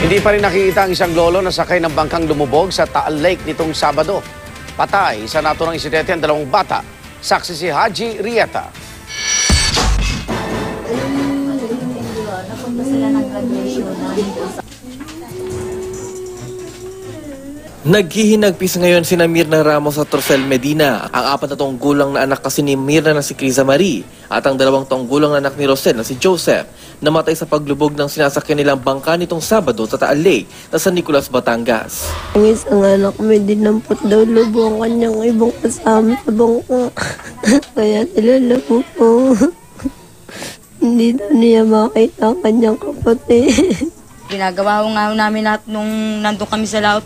Hindi pa rin nakikita ang isang lolo na sakay ng bangkang lumubog sa Taal Lake nitong Sabado. Patay sa naturang insidente ang dalawang bata. Saksi si Haji Rieta. Napunta sila ng graduation Naghihinagpis ngayon si Mirna Ramos at Rosel Medina, ang 4 na taong gulang na anak kasi ni Mirna na si Criza Marie at ang 2 taong gulang na anak ni Rosel na si Joseph, namatay sa paglubog ng sinasakyan nilang bangka nitong Sabado sa Taal Lake na San Nicolas, Batangas. Ang isang anak may dinampot daw lubo ang kanyang ibang kasama sa bangka. Kaya nilalabo po. Hindi daw niya makita ang kanyang kapatid. Ginagawa ko nga namin lahat nung nandun kami sa laot.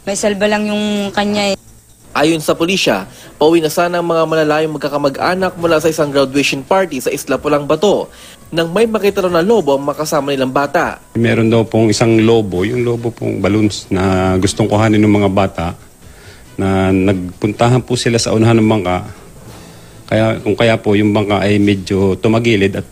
May salba lang yung kanya eh. Ayon sa pulisya, pauwi na sana ang mga malalayong magkakamag-anak mula sa isang graduation party sa Isla Pulang Bato nang may makita raw na lobo ang makasama nilang bata. Meron daw pong isang lobo, yung lobo pong balloons na gustong kuhanin ng mga bata na nagpuntahan po sila sa unahan ng bangka. Kaya po yung bangka ay medyo tumagilid at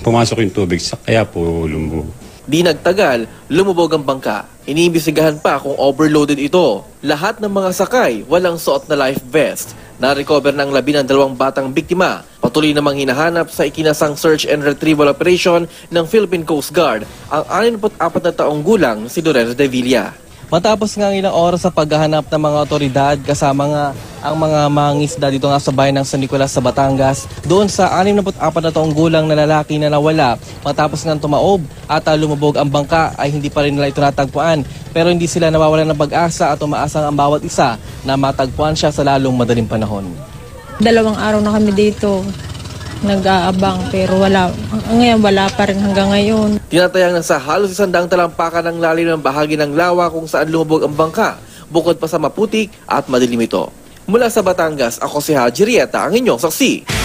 pumasok yung tubig, kaya po lumubog. Di nagtagal, lumubog ang bangka. Iniimbestigahan pa kung overloaded ito. Lahat ng mga sakay, walang suot na life vest. Na-recover ng 12 batang biktima. Patuloy namang hinahanap sa ikinasang search and retrieval operation ng Philippine Coast Guard ang 64 na taong gulang si Lorenzo de Villa. Matapos nga ilang oras sa paghahanap ng mga otoridad kasama nga ang mga mangingisda dito nga sa bayan ng San Nicolas sa Batangas, doon sa 64 na taong gulang na lalaki na nawala matapos nga tumaob at lumubog ang bangka ay hindi pa rin nila ito natagpuan. Pero hindi sila nawawalan ng pag-asa at umaasang ang bawat isa na matagpuan siya sa lalong madaling panahon. 2 araw na kami dito nag-aabang pero ngayon wala pa rin hanggang ngayon. Tinatayang nasa halos 100 talampakan ng lalim ng bahagi ng lawa kung saan lumubog ang bangka, bukod pa sa maputik at madilim ito. Mula sa Batangas, ako si Haji Rieta, ang inyong saksi.